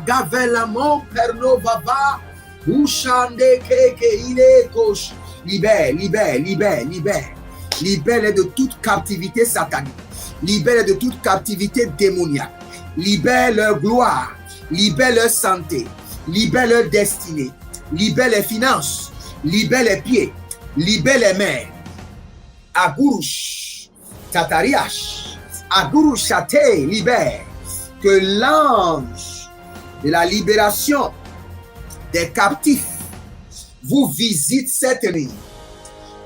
Agavelamo pernovava. Ushande keke ile kosh. Libère, libère, libère, libère. Libère de toute captivité satanique. Libère de toute captivité démoniaque. Libère leur gloire. Libère leur santé. Libère leur destinée. Libère les finances. Libère les pieds. Libère les mains. Agurush. Tatariash. Agurush Chate. Libère. Que l'ange de la libération des captifs vous visite cette nuit.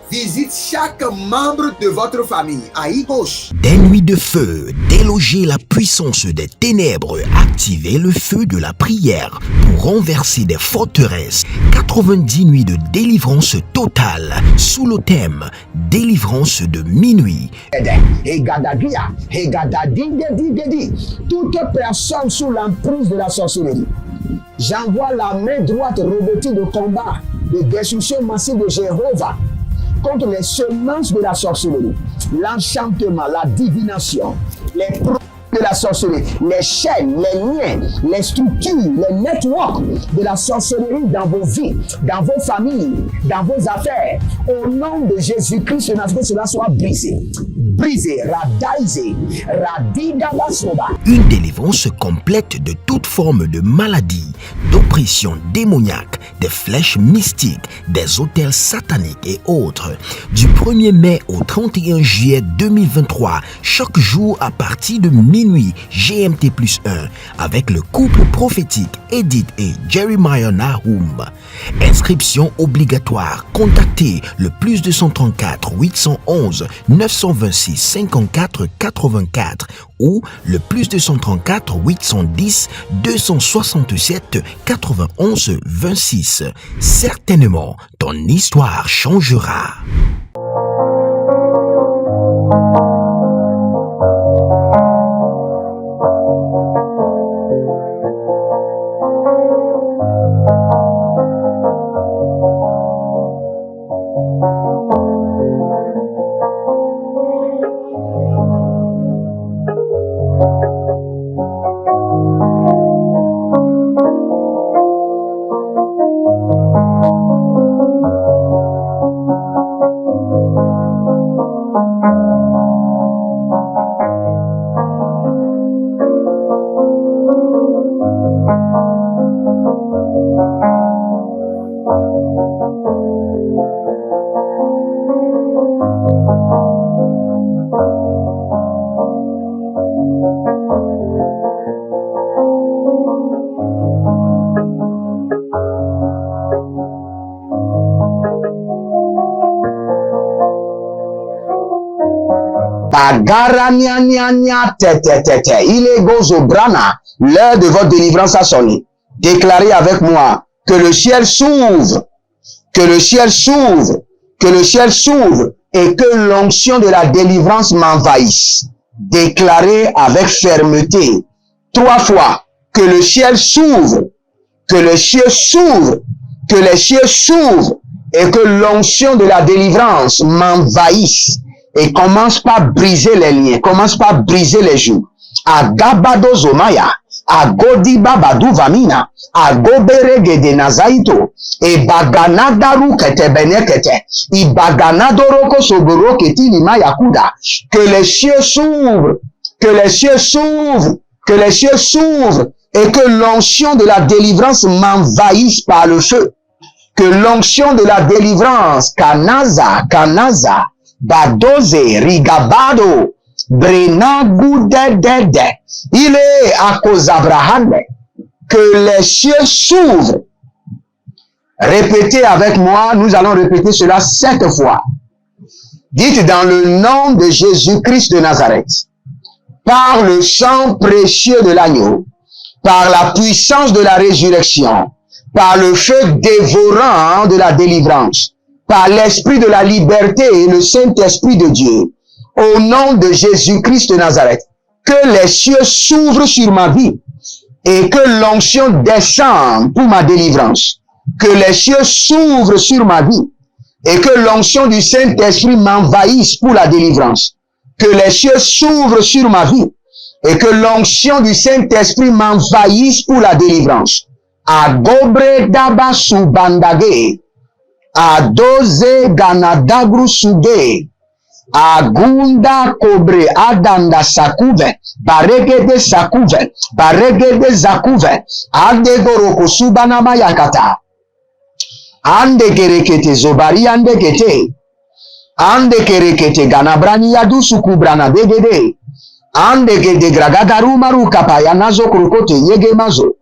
Visite chaque membre de votre famille. Aïe gauche. Des nuits de feu, déloger la puissance des ténèbres, activer le feu de la prière pour renverser des forteresses. 90 nuits de délivrance totale sous le thème délivrance de minuit. Toute personne sous l'emprise de la sorcellerie, j'envoie la main droite revêtue de combat, de destruction massive de Jéhovah contre les semences de la sorcellerie, l'enchantement, la divination, les produits de la sorcellerie, les chaînes, les liens, les structures, les networks de la sorcellerie dans vos vies, dans vos familles, dans vos affaires. Au nom de Jésus-Christ, que cela soit brisé. Brisé, radaisé, radidabasoba. Une délivrance complète de toute forme de maladie, d'oppression démoniaque, des flèches mystiques, des autels sataniques et autres. Du 1er mai au 31 juillet 2023, chaque jour à partir de minuit GMT+1, avec le couple prophétique Edith et Jeremiah Nahum. Inscription obligatoire. Contactez le +234 811 926 54 84 ou le +234 810 267 91 26. Certainement, ton histoire changera. Il est Gozobrana. L'heure de votre délivrance a sonné. Déclarez avec moi que le ciel s'ouvre, que le ciel s'ouvre, que le ciel s'ouvre et que l'onction de la délivrance m'envahisse. Déclarez avec fermeté 3 fois que le ciel s'ouvre, que le ciel s'ouvre, que les cieux s'ouvrent et que l'onction de la délivrance m'envahisse. Et commence par briser les liens, commence par briser les joues. Agabado Zomaya, Agodi Babadou Vamina, Agoberege de Nazaito, et Baganadaru Ketebenekete, et Baganadoroko Soboro Ketilima Yakuda. Que les cieux s'ouvrent, que les cieux s'ouvrent, que les cieux s'ouvrent, et que l'onction de la délivrance m'envahisse par le feu. Que l'onction de la délivrance, Kanaza, Badoze, Rigabado, Brenagudedede, il est à cause d'Abraham, que les cieux s'ouvrent. Répétez avec moi, nous allons répéter cela 7 fois. Dites dans le nom de Jésus-Christ de Nazareth, par le sang précieux de l'agneau, par la puissance de la résurrection, par le feu dévorant de la délivrance, par l'esprit de la liberté et le Saint-Esprit de Dieu, au nom de Jésus-Christ de Nazareth, que les cieux s'ouvrent sur ma vie et que l'onction descende pour ma délivrance, que les cieux s'ouvrent sur ma vie et que l'onction du Saint-Esprit m'envahisse pour la délivrance, que les cieux s'ouvrent sur ma vie et que l'onction du Saint-Esprit m'envahisse pour la délivrance. Agobre daba subandage, adoze ganadagru suge, agunda kobre adanda sakuve, baregede sakuve, baregede zakuve, adegoroko subanama yakata, ande kerekete zobari ande kete, ande kerekete ganabrani yadu sukubrana degede, ande gede gragadaru maru kapaya nazo krokote yege mazo,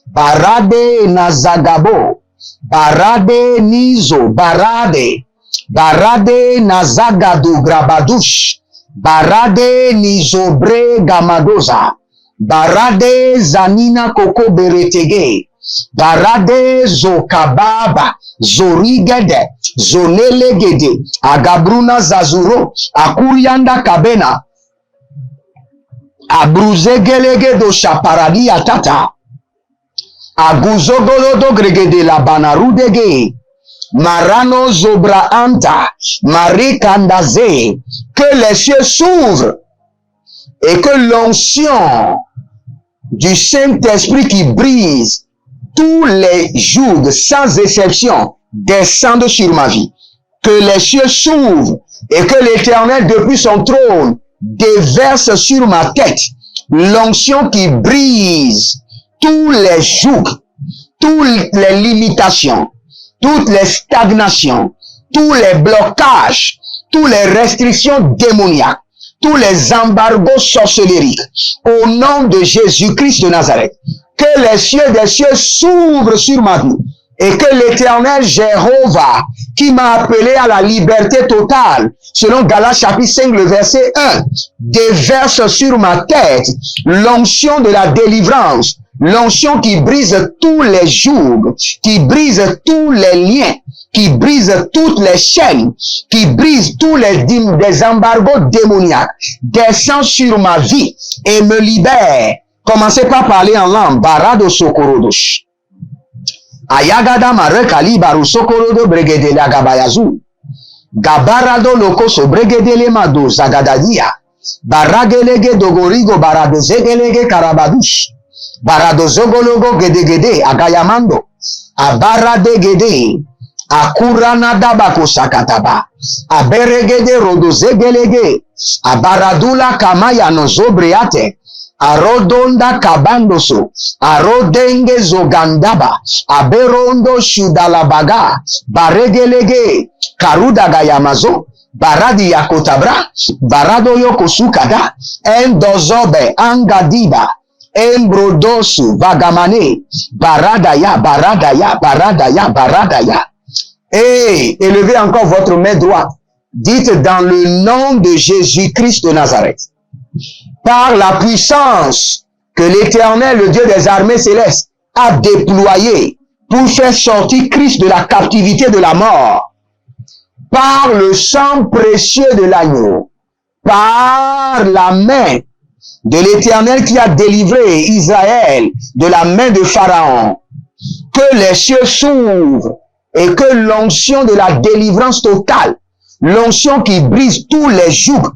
barade nazagabo, barade nizo, barade, barade nazagadu grabadush, barade nizobre gamadoza, barade zanina koko beretege, barade zokababa, zorigede, zonelegede, agabruna zazuro, akurianda kabena, abruzegelege do shaparadi atata, aguzogolodo gregede la banarudege, marano zobra anta, marikandaze, que les cieux s'ouvrent et que l'onction du Saint-Esprit qui brise tous les jougs sans exception descende sur ma vie. Que les cieux s'ouvrent et que l'Éternel depuis son trône déverse sur ma tête l'onction qui brise tous les jougs, toutes les limitations, toutes les stagnations, tous les blocages, toutes les restrictions démoniaques, tous les embargos sorcellériques, au nom de Jésus-Christ de Nazareth. Que les cieux des cieux s'ouvrent sur ma vie et que l'Éternel Jéhovah, qui m'a appelé à la liberté totale, selon Galates chapitre 5, le verset 1, déverse sur ma tête l'onction de la délivrance, l'onction qui brise tous les jougs, qui brise tous les liens, qui brise toutes les chaînes, qui brise tous les embargos démoniaques, descend sur ma vie et me libère. Commencez par parler en langue. Barado sokorodosh. Ayagada marekali baru sokorodo bregedele agabayazu. Gabarado lokoso bregedele mado zagadadia. Baragelege dogorigo barado zegelege karabadush. Barado zogologo gedegede agayamando. Abarade gede. Akurana dabako sakataba. Aberegede rodo zegelege. Abaradula kamaya no zobreate. Arodonda kabandoso, arodenge zogandaba, aberondo shudalabaga, baregelege, karudaga yamazo, baradi yakotabra, barado yokosukada, endozobe, angadiba, embrodosu, vagamane, baradaya, baradaya, baradaya, baradaya. Et élevez encore votre main droite. Dites dans le nom de Jésus-Christ de Nazareth. Par la puissance que l'Éternel, le Dieu des armées célestes, a déployée pour faire sortir Christ de la captivité de la mort, par le sang précieux de l'agneau, par la main de l'Éternel qui a délivré Israël de la main de Pharaon, que les cieux s'ouvrent et que l'onction de la délivrance totale, l'onction qui brise tous les jougs,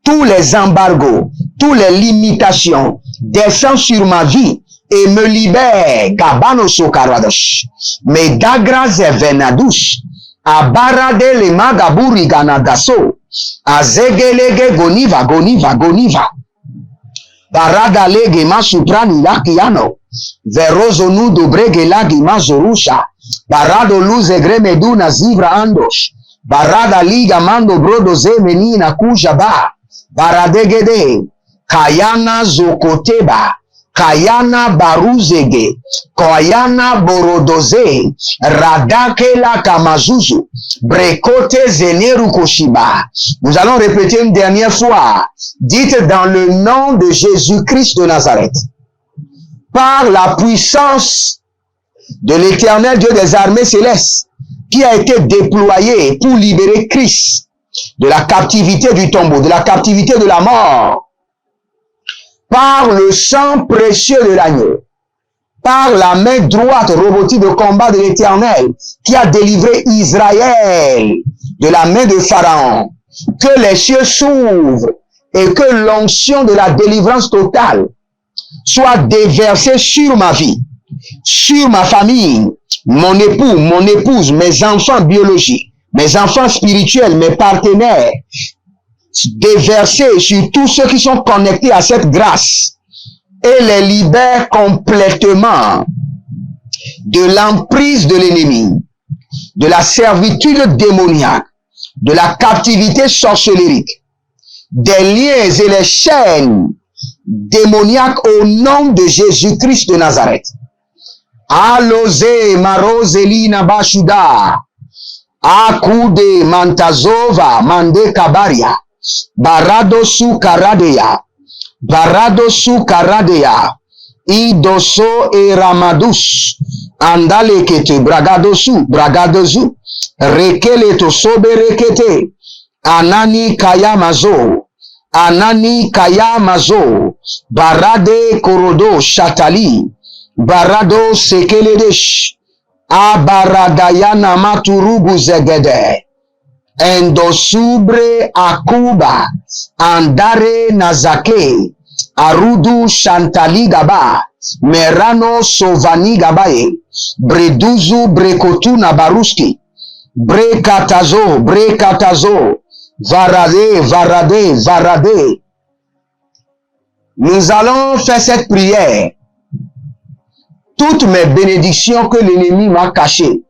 tous les embargos, toutes les limitations, descend sur ma vie et me libère. Gabano sokaradosh. Me dagras venadush. Abarade le magaburi ganadaso. Azegelege goniva, goniva, goniva. Barada lege masuprani lakiano. Verozonu dobrege lagi mazorusha. Barado luze gremeduna zivra andosh. Barada liga mando brodo zemenina kujaba. Baradegede, Kayana zokoteba, Kayana baruzege, Kayana borodoze, Radakela kamazuzu, Brekote zeneru koshiba. Nous allons répéter une dernière fois. Dites dans le nom de Jésus-Christ de Nazareth. Par la puissance de l'Éternel Dieu des armées célestes, qui a été déployé pour libérer Christ de la captivité du tombeau, de la captivité de la mort, par le sang précieux de l'agneau, par la main droite robotique de combat de l'Éternel, qui a délivré Israël de la main de Pharaon, que les cieux s'ouvrent et que l'onction de la délivrance totale soit déversée sur ma vie, sur ma famille, mon époux, mon épouse, mes enfants biologiques, mes enfants spirituels, mes partenaires, déversée sur tous ceux qui sont connectés à cette grâce et les libère complètement de l'emprise de l'ennemi, de la servitude démoniaque, de la captivité sorcellérique, des liens et les chaînes démoniaques au nom de Jésus-Christ de Nazareth. Alose maroselina bashuda, akude mantazova mande kabaria, barado su karadeya, idoso e ramadus, andale kete bragadosu, rekele to sobe rekete, anani kaya mazo, barade korodo shatali, barado sekeledesh, abaradayana maturubu zegede, endosubre akuba, andare nazake, arudu shantali gaba, merano sovani gabaye, breduzu brekotu nabaruski, brekatazo, varade. Nous allons faire cette prière. Toutes mes bénédictions que l'ennemi m'a cachées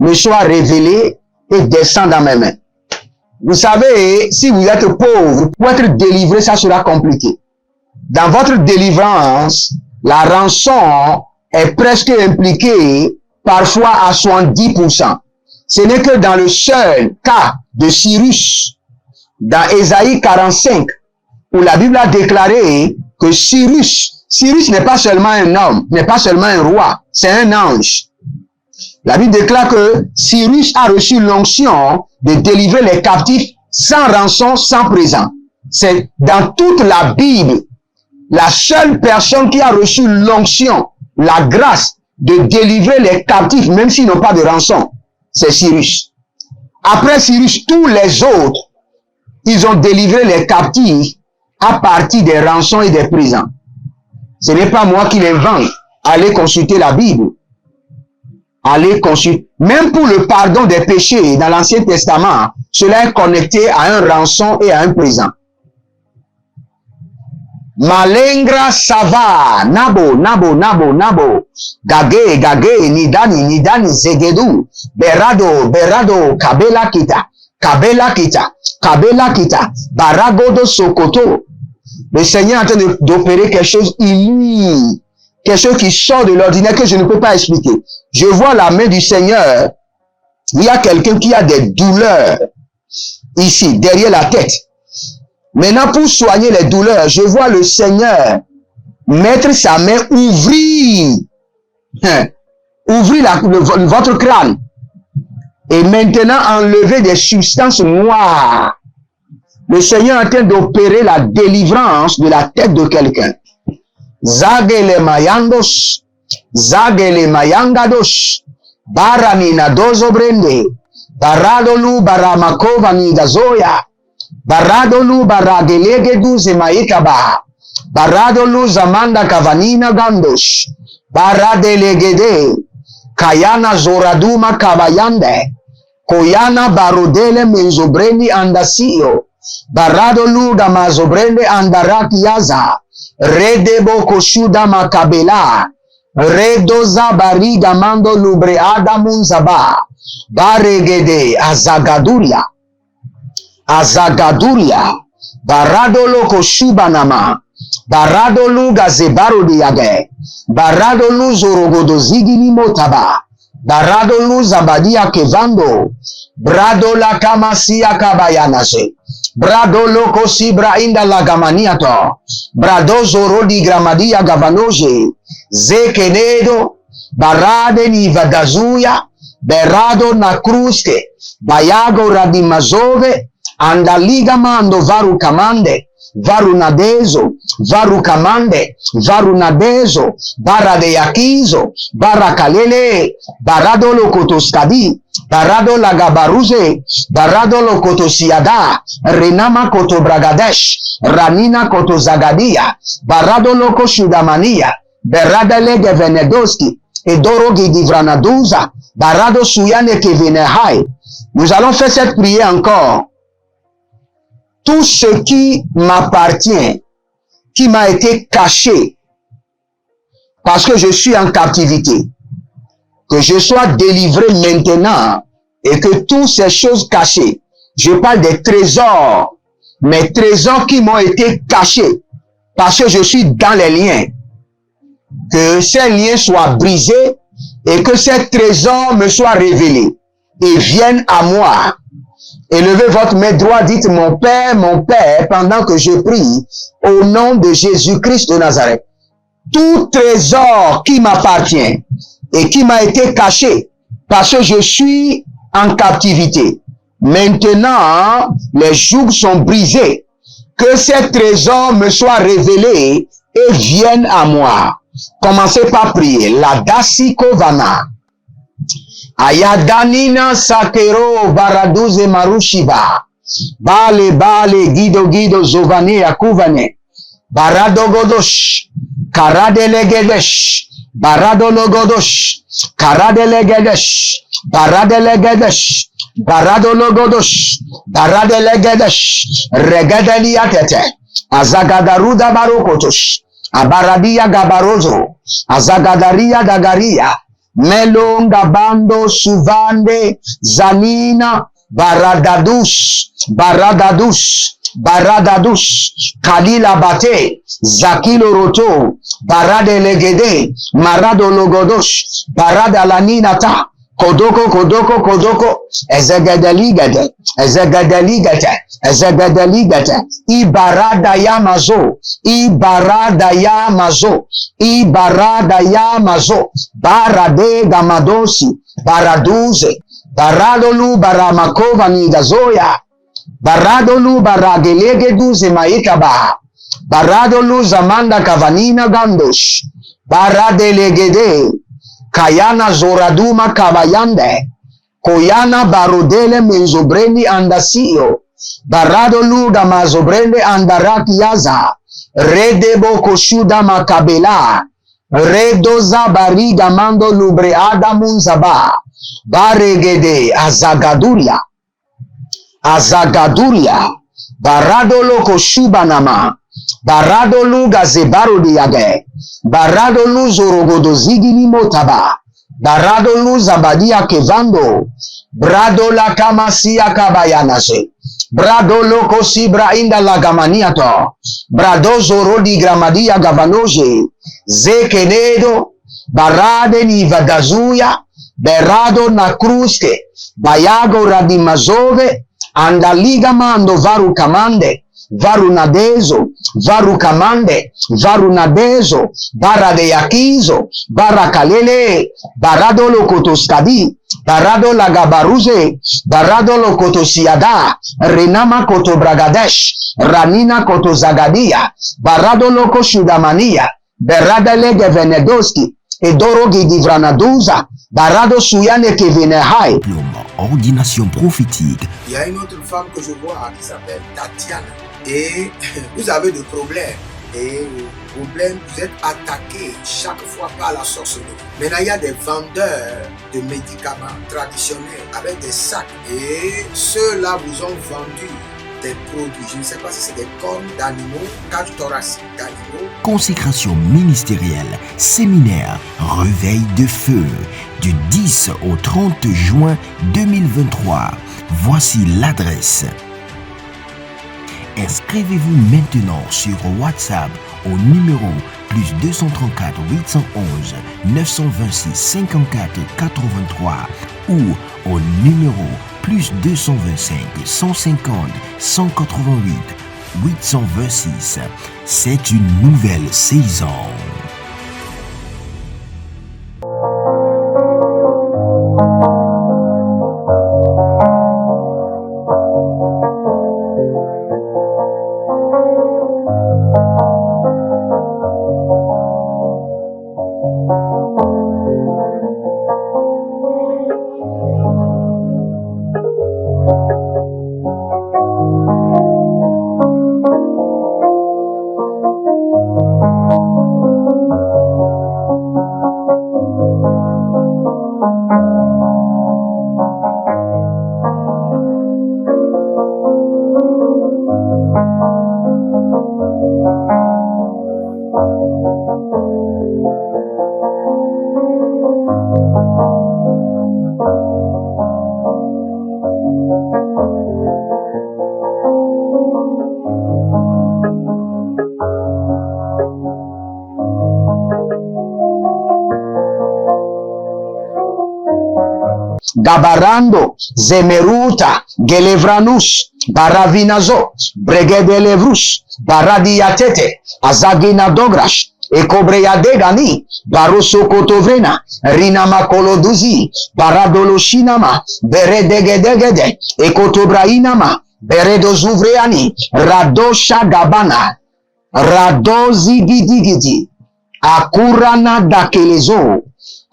me soient révélées et descendent dans mes mains. Vous savez, si vous êtes pauvre, pour être délivré, ça sera compliqué. Dans votre délivrance, la rançon est presque impliquée parfois à 70%. Ce n'est que dans le seul cas de Cyrus, dans Ésaïe 45, où la Bible a déclaré que Cyrus n'est pas seulement un homme, n'est pas seulement un roi, c'est un ange. La Bible déclare que Cyrus a reçu l'onction de délivrer les captifs sans rançon, sans présent. C'est dans toute la Bible, la seule personne qui a reçu l'onction, la grâce de délivrer les captifs, même s'ils n'ont pas de rançon, c'est Cyrus. Après Cyrus, tous les autres, ils ont délivré les captifs à partir des rançons et des présents. Ce n'est pas moi qui l'invente. Allez consulter la Bible. Allez consulter. Même pour le pardon des péchés dans l'Ancien Testament, cela est connecté à un rançon et à un présent. Malengra sava, nabo, gage, nidani, zegedu, berado, kabela kita, baragodo sokoto. Le Seigneur est en train d'opérer quelque chose inouï, quelque chose qui sort de l'ordinaire que je ne peux pas expliquer. Je vois la main du Seigneur. Il y a quelqu'un qui a des douleurs ici, derrière la tête. Maintenant, pour soigner les douleurs, je vois le Seigneur mettre sa main, ouvrir votre crâne et maintenant enlever des substances noires. Le Seigneur est en train d'opérer la délivrance de la tête de quelqu'un. Zagele mayangados, baranina dozo brende, baradolu baramakova ni gazoya, baradolu baragelege duze maikaba, baradolu zamanda kavanina gandos, baradelegede, kayana zoraduma kabayande, koyana barodele menzobreni andasio, baradolu damazobrende andaraki yaza, redebo koshuda makabela, redoza bariga mando lubre adamunzaba, baregede azagaduria, baradolo koshubanama, baradolu gazebaro diage, baradolu zorogodo zigini motaba, baradolu zabadia kevando, bradola kamasia kabayanase, bradolo kosibra inda lagamaniato, bradozo rodi gramadia gavanoje, zekenedo, barade ni vagazuya, berado na kruske, bayago radimazove, andaligamando varukamande, varunadezo, varukamande, varunadezo, baradeyakizo, barakalele, baradolo kotoskadi, barado lagabaruze, barado lokotosiada, renama koto bragadesh, ranina koto zagadia, barado loko shudamania, beradele gevenedoski, edoro gidivranaduza, barado suyane kevenehai. Nous allons faire cette prière encore. Tout ce qui m'appartient, qui m'a été caché, parce que je suis en captivité, que je sois délivré maintenant, et que toutes ces choses cachées, je parle des trésors, mes trésors qui m'ont été cachés, parce que je suis dans les liens, que ces liens soient brisés, et que ces trésors me soient révélés, et viennent à moi. Élevez votre main droite, dites mon Père, pendant que je prie, au nom de Jésus-Christ de Nazareth. Tout trésor qui m'appartient et qui m'a été caché parce que je suis en captivité. Maintenant, les jougs sont brisés. Que ces trésors me soient révélés et viennent à moi. Commencez par prier. La Dasikovana. Ayadanina sakero baraduze marushiva. Bale guido zovane akuvane. Barado godosh. Karadelegedesh. Barado logodosh. Karadelegedesh. Baradelegedesh. Barado logodosh. Baradelegedesh. Regedeliatete. Azagadaruda barokotosh. Abaradia gabarozo. Azagadaria dagaria. Melonga bando suvande zanina baradadush kalila bate zakilo roto barade legede marado logodosh barada lanina ta kodoko ezegedeligede ibarada ya mazo barade gamadosi baraduze baradolu baramakova nidazoya baradolu baragelegeduze maikaba baradolu zamanda kavanina gandosh baradelegede kayana zoraduma kabayande koyana barodele menzobreni andasio baradolu gamazobrende andaraki yaza redebo koshuda makabela redoza bariga mando lubre adamunzaba baregede azagaduria baradolo koshubanama baradolu gazebaro diage baradolu zorogodo zigini motaba baradolu zabadia kevando bradola kamasia kabayanase bradolo kosibra inda lagamaniato bradozo rodi gramadia gavanoje zekenedo barade ni vadazuya berado na kruske bayago radimazove andaliga mando varu kamande varunadezo varukamande varunadezo baradeyakizo barakalele barado lokotoskadi barado lagabaruze barado lokotosiada renama koto bragadesh ranina koto zagadia barado loko shudamania berada lege venedoski edoro gidivranaduza barado suyane kevenehai. Ordination prophétique. Il y a une autre femme que je vois qui s'appelle Tatiana. Et vous avez des problèmes. Et problème, vous êtes attaqué chaque fois par la sorcellerie. Maintenant, il y a des vendeurs de médicaments traditionnels avec des sacs. Et ceux-là vous ont vendu des produits. Je ne sais pas si c'est des cornes d'animaux, cage thoracique d'animaux. Consécration ministérielle, séminaire, réveil de feu, du 10 au 30 juin 2023. Voici l'adresse. Inscrivez-vous maintenant sur WhatsApp au numéro plus 234 811 926 54 83 ou au numéro plus 225 150 188 826. C'est une nouvelle saison. Gabarando, Zemeruta, Gelevranus, Baravinazo, Bregedelevrus, Baradiatete, Azagina Dogrash, Ekobreyadegani, Baroso Kotovrena, Rinama Koloduzi, Baradolo Shinama, Beredegedegede, Ekotobrainama, Beredo Zuvreani, Radosha Gabana, Radozi Gidigidi, Akurana Dakelezo,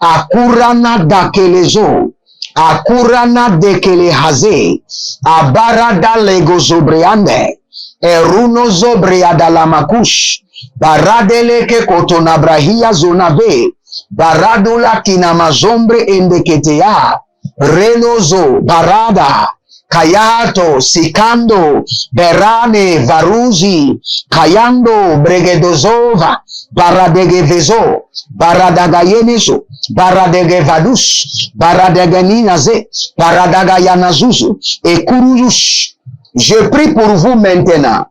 Akurana Dakelezo, Akurana Dekelehaze, Abarada Legozobreande, Eruno Zobreada Lamakush, Baradeleke Kotonabrahia Zonave, Baradula Kinamazombre Endeketea, Renozo, Barada, Kayato, Sikando, Berane, Varuzi, Kayando, Bregedozova, Baradegevezo, Baradagayenezo, Baradegevadus, Baradeganinaze, Baradagayanazuzu, et Kurujus. Je prie pour vous maintenant,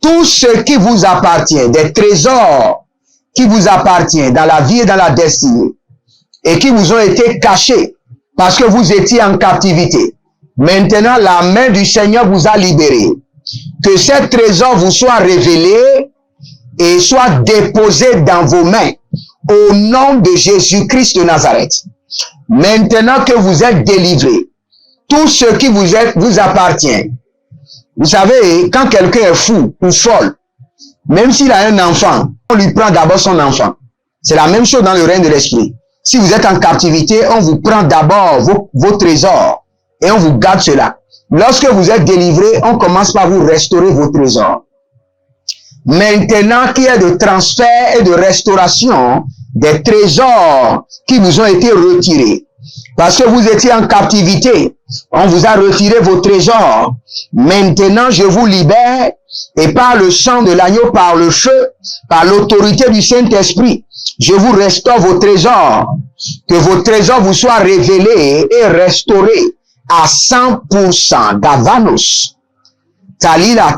tout ce qui vous appartient, des trésors qui vous appartiennent dans la vie et dans la destinée, et qui vous ont été cachés parce que vous étiez en captivité. Maintenant, la main du Seigneur vous a libéré. Que ces trésors vous soient révélés et soient déposés dans vos mains au nom de Jésus-Christ de Nazareth. Maintenant que vous êtes délivrés, tout ce qui vous appartient. Vous savez, quand quelqu'un est fou ou folle, même s'il a un enfant, on lui prend d'abord son enfant. C'est la même chose dans le règne de l'esprit. Si vous êtes en captivité, on vous prend d'abord vos trésors et on vous garde cela. Lorsque vous êtes délivré, on commence par vous restaurer vos trésors. Maintenant qu'il y a de transfert et de restauration des trésors qui vous ont été retirés, parce que vous étiez en captivité, on vous a retiré vos trésors. Maintenant, je vous libère et par le sang de l'agneau, par le feu, par l'autorité du Saint-Esprit, je vous restaure vos trésors. Que vos trésors vous soient révélés et restaurés à 100%. Gavanos, Talila,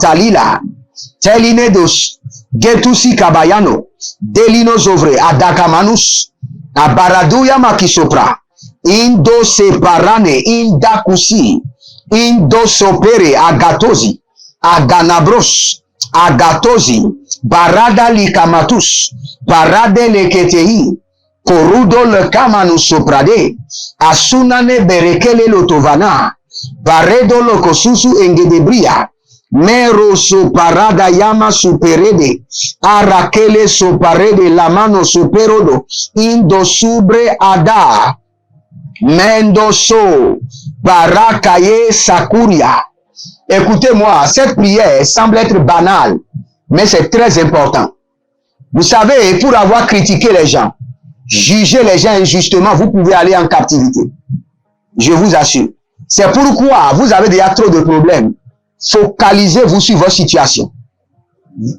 Telinedos, Getusi Kabayano, Delinos Ovre, Adakamanus, Abaradouya Makisopra, Indo Separane, Indakusi, Indo Sopere, Agatozi, Aganabros, Agatozi, Barada Likamatus, Barade Leketei, Korudo le Kamanu Soprade, Asunane Berekele Lotovana, Baredo Lokosusu Engedebria, Mero Soparada Yama Superede, Arakele Soparede Lamano Superodo, Indo Subre Ada, Mendoso, Barakaye Sakuria. Écoutez-moi, cette prière semble être banale, mais c'est très important. Vous savez, pour avoir critiqué les gens, jugé les gens injustement, vous pouvez aller en captivité. Je vous assure. C'est pourquoi vous avez déjà trop de problèmes. Focalisez-vous sur votre situation.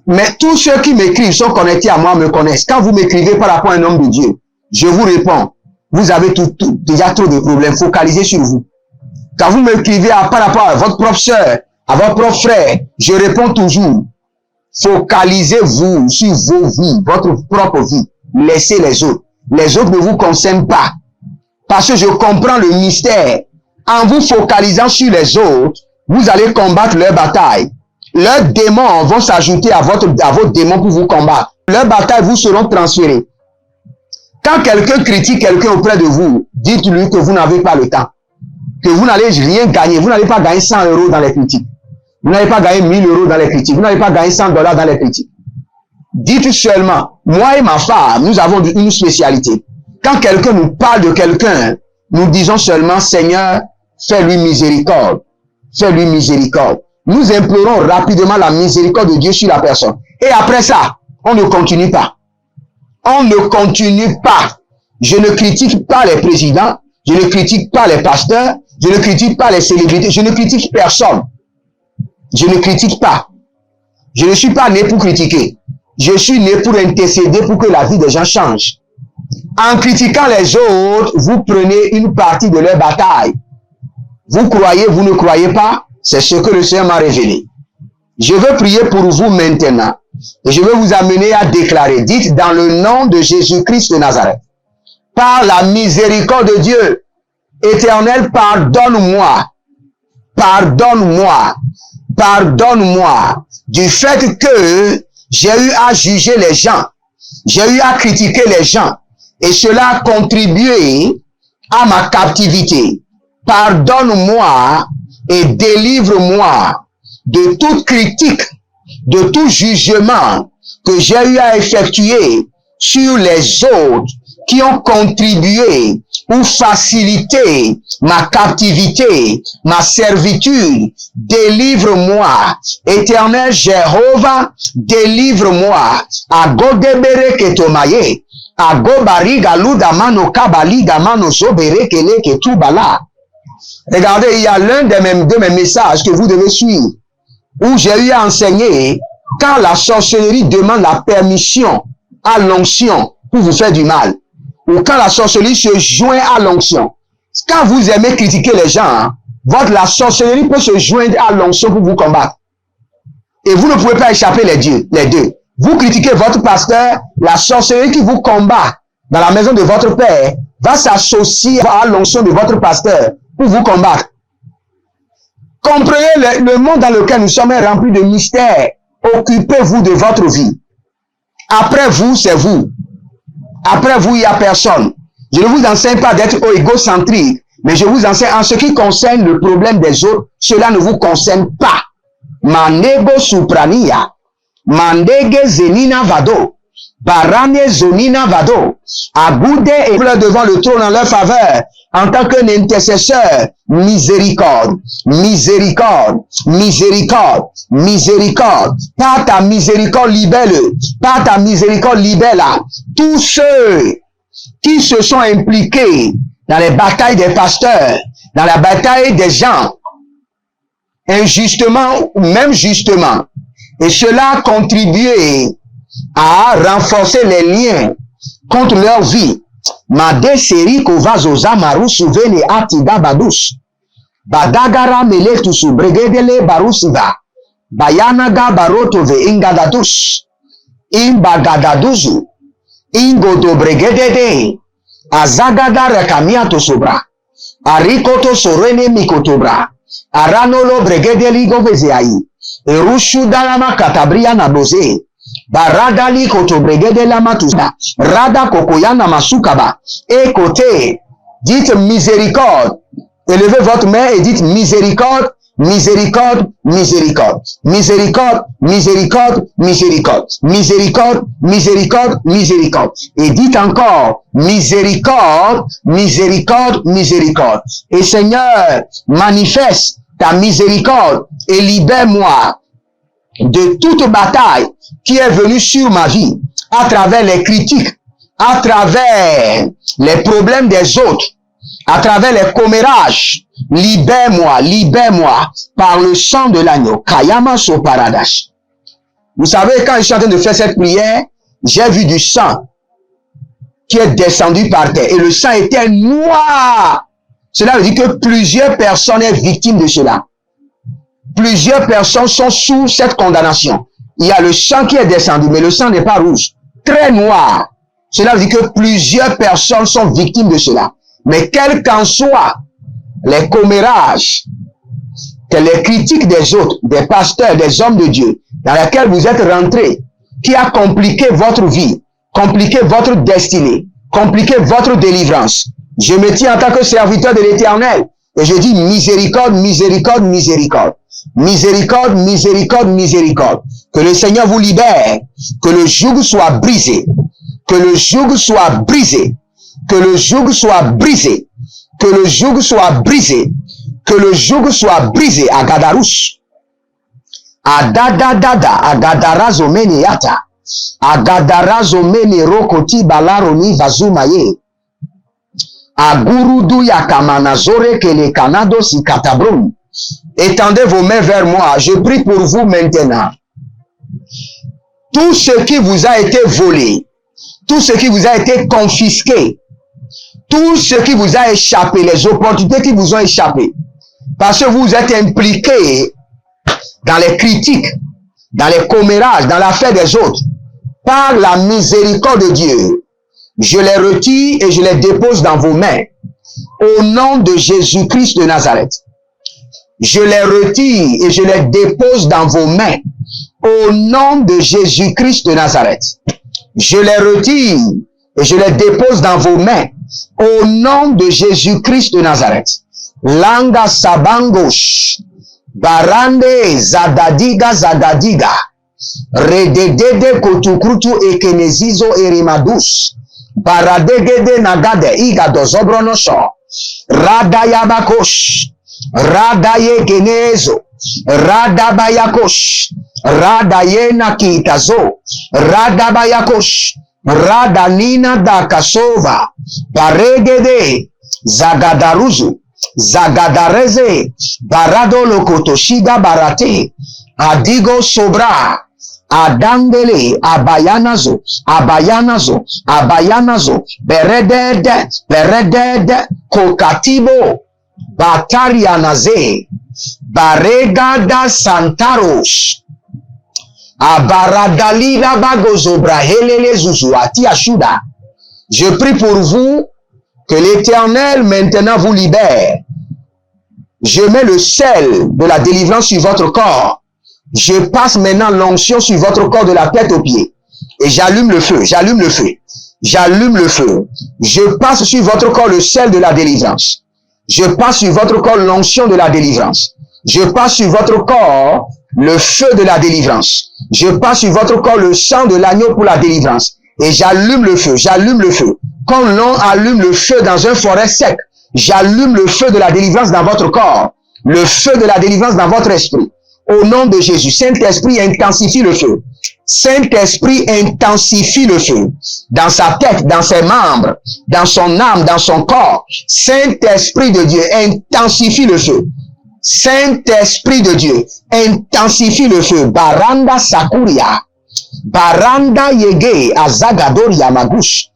Mais tous ceux qui m'écrivent sont connectés à moi, me connaissent. Quand vous m'écrivez par rapport à un homme de Dieu, je vous réponds. Vous avez déjà trop de problèmes. Focalisez sur vous. Quand vous m'écrivez par rapport à votre propre soeur, à votre propre frère, je réponds toujours. Focalisez-vous sur vos vies, votre propre vie. Laissez les autres. Les autres ne vous concernent pas. Parce que je comprends le mystère. En vous focalisant sur les autres, vous allez combattre leur bataille. Leurs démons vont s'ajouter à vos démons pour vous combattre. Leurs batailles vous seront transférées. Quand quelqu'un critique quelqu'un auprès de vous, dites-lui que vous n'avez pas le temps. Que vous n'allez rien gagner. Vous n'allez pas gagner 100 € dans les critiques. Vous n'avez pas gagné 1000 euros dans les critiques. Vous n'avez pas gagné $100 dans les critiques. Dites seulement, moi et ma femme, nous avons une spécialité. Quand quelqu'un nous parle de quelqu'un, nous disons seulement, Seigneur, fais-lui miséricorde. Fais-lui miséricorde. Nous implorons rapidement la miséricorde de Dieu sur la personne. Et après ça, on ne continue pas. On ne continue pas. Je ne critique pas les présidents. Je ne critique pas les pasteurs. Je ne critique pas les célébrités. Je ne critique personne. Je ne critique pas. Je ne suis pas né pour critiquer. Je suis né pour intercéder pour que la vie des gens change. En critiquant les autres, vous prenez une partie de leur bataille. Vous croyez, vous ne croyez pas, c'est ce que le Seigneur m'a révélé. Je veux prier pour vous maintenant. Et je veux vous amener à déclarer. Dites dans le nom de Jésus-Christ de Nazareth. Par la miséricorde de Dieu, Éternel, pardonne-moi. Pardonne-moi. Pardonne-moi du fait que j'ai eu à juger les gens. J'ai eu à critiquer les gens. Et cela a contribué à ma captivité. Pardonne-moi et délivre-moi de toute critique, de tout jugement que j'ai eu à effectuer sur les autres qui ont contribué ou facilité ma captivité, ma servitude. Délivre-moi. Éternel Jéhovah, délivre-moi. Agodebere ketomaye. Agobari galuda mano kabali gamano sobere kele ketubala. Regardez, il y a l'un de mes messages que vous devez suivre, où j'ai eu à enseigner quand la sorcellerie demande la permission à l'onction pour vous faire du mal, ou quand la sorcellerie se joint à l'onction. Quand vous aimez critiquer les gens, la sorcellerie peut se joindre à l'onction pour vous combattre. Et vous ne pouvez pas échapper les deux. Vous critiquez votre pasteur, la sorcellerie qui vous combat dans la maison de votre père va s'associer à l'onction de votre pasteur pour vous combattre. Comprenez le monde dans lequel nous sommes rempli de mystères. Occupez-vous de votre vie. Après vous, c'est vous. Après vous, il n'y a personne. Je ne vous enseigne pas d'être égocentrique, mais je vous enseigne en ce qui concerne le problème des autres, cela ne vous concerne pas. Manego suprania, mandege zenina vado, barane zonina vado, agoude et devant le trône en leur faveur, en tant qu'un intercesseur, miséricorde, miséricorde, miséricorde, miséricorde. Par ta miséricorde, libère-le. Par ta miséricorde, libère-la. Tous ceux qui se sont impliqués dans les batailles des pasteurs, dans la bataille des gens, injustement ou même justement, et cela a contribué à renforcer les liens contre leur vie. Made seri kovazoza maru souvene atiga badus. Badagara mele tusu bregedele barusiva. Bayanaga barotove ingadatus. Imbagadaduzu. Ingodo bregedede. Azagada rekamia tosobra. Arikoto sorene mikotobra. Aranolo bregedeli govezeai. Erushu dalama katabria naboze. Baradali koto bregede la matusa. Rada kokoyana masukaba. Et côté, dites miséricorde. Élevez votre main et dites miséricorde, miséricorde, miséricorde. Miséricorde, miséricorde, miséricorde. Miséricorde, miséricorde, miséricorde. Et dites encore miséricorde, miséricorde, miséricorde. Et Seigneur, manifeste ta miséricorde et libère-moi de toute bataille qui est venue sur ma vie à travers les critiques, à travers les problèmes des autres, à travers les commérages. Libère-moi, libère-moi par le sang de l'agneau. Kayama so paradash. Vous savez, quand je suis en train de faire cette prière, j'ai vu du sang qui est descendu par terre et le sang était noir. Cela veut dire que plusieurs personnes sont victimes de cela. Plusieurs personnes sont sous cette condamnation. Il y a le sang qui est descendu, mais le sang n'est pas rouge, très noir. Cela veut dire que plusieurs personnes sont victimes de cela. Mais quel qu'en soit les commérages, que les critiques des autres, des pasteurs, des hommes de Dieu, dans lesquels vous êtes rentrés, qui a compliqué votre vie, compliqué votre destinée, compliqué votre délivrance, je me tiens en tant que serviteur de l'Éternel et je dis miséricorde, miséricorde, miséricorde. Miséricorde, miséricorde, miséricorde. Que le Seigneur vous libère. Que le joug soit brisé. Que le joug soit brisé. Que le joug soit brisé. Que le joug soit brisé. Que le joug soit brisé. Agadarus. Adadadada. Agadarazomeni yata. Agadarazomeni rokoti balaroni vazumaye. Agurudu yakamanazore kele kanado si katabrum. Étendez vos mains vers moi. Je prie pour vous maintenant. Tout ce qui vous a été volé, tout ce qui vous a été confisqué, tout ce qui vous a échappé, les opportunités qui vous ont échappé, parce que vous êtes impliqué dans les critiques, dans les commérages, dans l'affaire des autres, par la miséricorde de Dieu, je les retire et je les dépose dans vos mains. Au nom de Jésus-Christ de Nazareth. Je les retire et je les dépose dans vos mains. Au nom de Jésus-Christ de Nazareth. Je les retire et je les dépose dans vos mains. Au nom de Jésus-Christ de Nazareth. Langa sabangosh. Barande zadadiga zadadiga. Rededede kotukrutu ekenezizo erimadus. Baradegede nagade igado zobronosho. Radayabakosh. Radaye genezo. Radabayakosh. Radayena kitazo. Radabayakosh. Radanina dakasova. Baregede. Zagadaruzu. Zagadareze. Barado lokotoshiga barate. Adigo sobra. Adandele, abayanazo, abayanazo, abayanazo, beredede, beredede, kokatibo, batarianaze, baregada santaros, abaradalila bagozobra helele zuzu ati ashuda. Je prie pour vous que l'Éternel maintenant vous libère. Je mets le sel de la délivrance sur votre corps. Je passe maintenant l'onction sur votre corps de la tête aux pieds. Et j'allume le feu, j'allume le feu, j'allume le feu. Je passe sur votre corps le sel de la délivrance. Je passe sur votre corps l'onction de la délivrance. Je passe sur votre corps le feu de la délivrance. Je passe sur votre corps le sang de l'agneau pour la délivrance. Et j'allume le feu, j'allume le feu. Comme l'on allume le feu dans un forêt sec, j'allume le feu de la délivrance dans votre corps. Le feu de la délivrance dans votre esprit. Au nom de Jésus, Saint-Esprit intensifie le feu. Saint-Esprit intensifie le feu. Dans sa tête, dans ses membres, dans son âme, dans son corps. Saint-Esprit de Dieu intensifie le feu. Saint-Esprit de Dieu intensifie le feu. Baranda Sakuria. Baranda Yege Azagador Yamagush.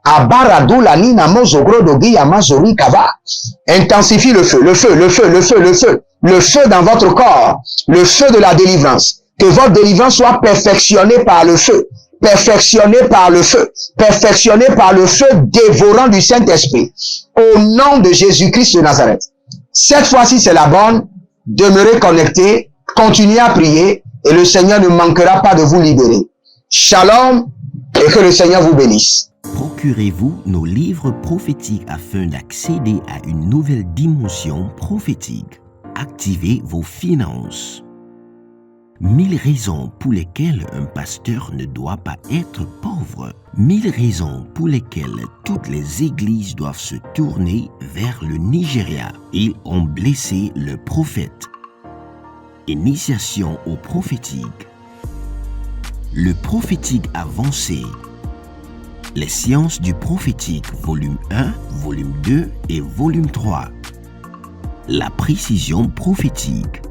Abaradula Nina Mozogro Dogi Yamazori Kava. Intensifie le feu, le feu, le feu, le feu, le feu. Le feu dans votre corps, le feu de la délivrance. Que votre délivrance soit perfectionnée par le feu, perfectionnée par le feu, perfectionnée par le feu dévorant du Saint-Esprit. Au nom de Jésus-Christ de Nazareth. Cette fois-ci, c'est la bonne. Demeurez connectés, continuez à prier et le Seigneur ne manquera pas de vous libérer. Shalom et que le Seigneur vous bénisse. Procurez-vous nos livres prophétiques afin d'accéder à une nouvelle dimension prophétique. Activez vos finances. 1000 raisons pour lesquelles un pasteur ne doit pas être pauvre. 1000 raisons pour lesquelles toutes les églises doivent se tourner vers le Nigeria. Ils ont blessé le prophète. Initiation au prophétique. Le prophétique avancé. Les sciences du prophétique, volume 1, volume 2 et volume 3. La précision prophétique.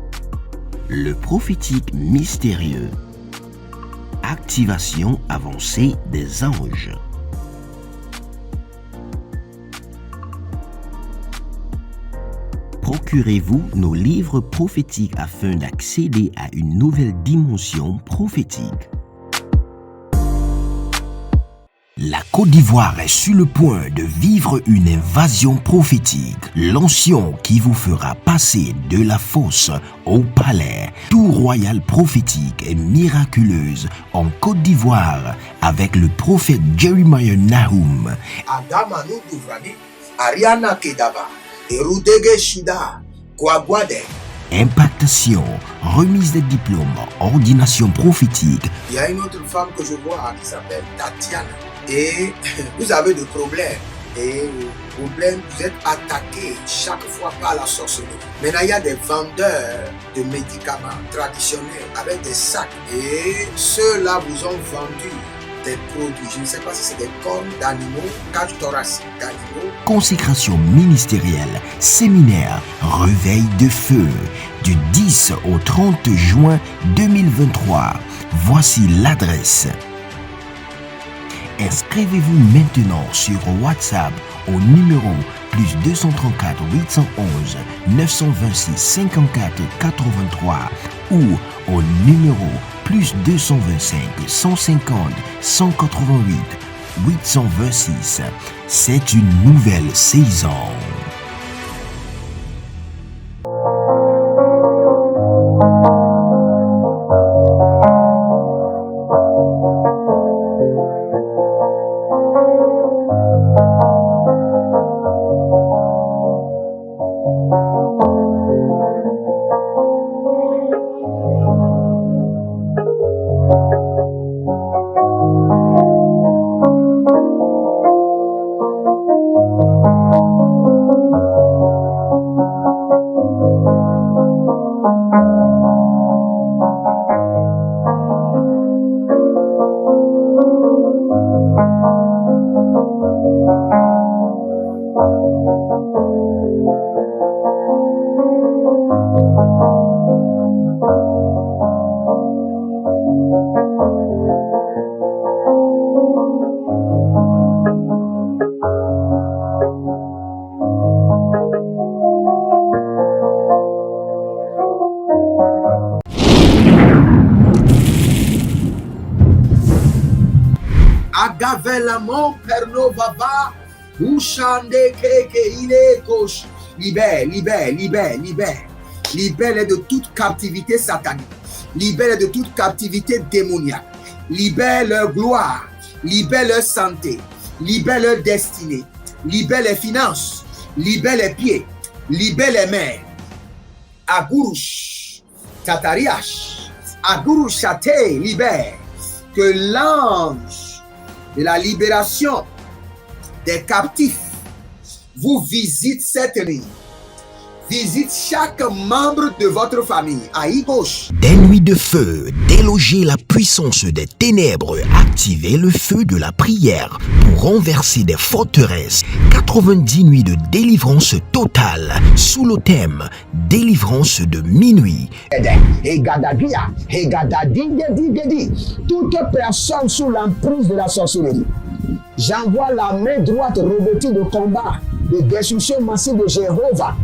Le prophétique mystérieux. Activation avancée des anges. Procurez-vous nos livres prophétiques afin d'accéder à une nouvelle dimension prophétique. La Côte d'Ivoire est sur le point de vivre une invasion prophétique. L'onction qui vous fera passer de la fosse au palais. Tout royal prophétique et miraculeuse en Côte d'Ivoire avec le prophète Jeremiah Nahum. Adamanu Duvrani, Ariana Kedaba, Erudege Shida, Kwagwade, impactation, remise de diplômes, ordination prophétique. Il y a une autre femme que je vois qui s'appelle Tatiana. Et vous avez des problèmes. Et problème, vous êtes attaqué chaque fois par la sorcellerie. Maintenant, il y a des vendeurs de médicaments traditionnels avec des sacs. Et ceux-là vous ont vendu des produits. Je ne sais pas si c'est des cornes d'animaux, cage thoracique d'animaux. Consécration ministérielle, séminaire, réveil de feu, du 10 au 30 juin 2023. Voici l'adresse. Inscrivez-vous maintenant sur WhatsApp au numéro plus 234 811 926 54 83 ou au numéro plus 225 150 188 826. C'est une nouvelle saison. Agavelamon perno vava ushande keke ile kosh. Libère, libère, libère, libère. Libère de toute captivité satanique. Libère de toute captivité démoniaque. Libère leur gloire. Libère leur santé. Libère leur destinée. Libère les finances. Libère les pieds. Libère les mains. Agurush. Tatariash. Agurush Chate. Libère. Que l'ange de la libération des captifs vous visite cette nuit. Visite chaque membre de votre famille. Aïe gauche. Des nuits de feu, déloger la puissance des ténèbres, activer le feu de la prière pour renverser des forteresses. 90 nuits de délivrance totale sous le thème délivrance de minuit. Toute personne sous l'emprise de la sorcellerie, j'envoie la main droite revêtue de combat, de destruction massive de Jéhovah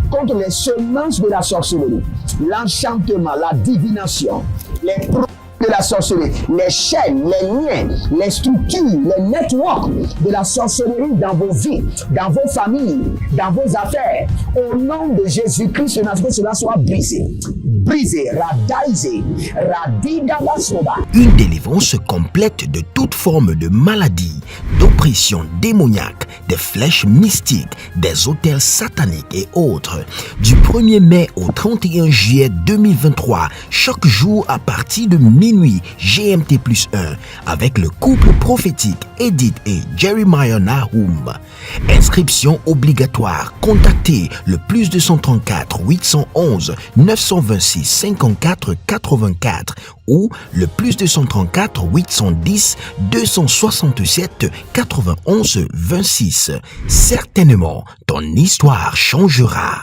contre les semences de la sorcellerie, l'enchantement, la divination, les produits de la sorcellerie, les chaînes, les liens, les structures, les networks de la sorcellerie dans vos vies, dans vos familles, dans vos affaires. Au nom de Jésus-Christ, que cela soit brisé. Brisé, radaisé, radidabasoba. Une délivrance complète de toute forme de maladie, d'oppression démoniaque, des flèches mystiques, des autels sataniques et autres. Du 1er mai au 31 juillet 2023, chaque jour à partir de minuit GMT+1, avec le couple prophétique Edith et Jeremiah Nahum. Inscription obligatoire. Contactez le plus 234 811 926 54 84 ou le plus 234 810 267 91 26. Certainement, ton histoire changera.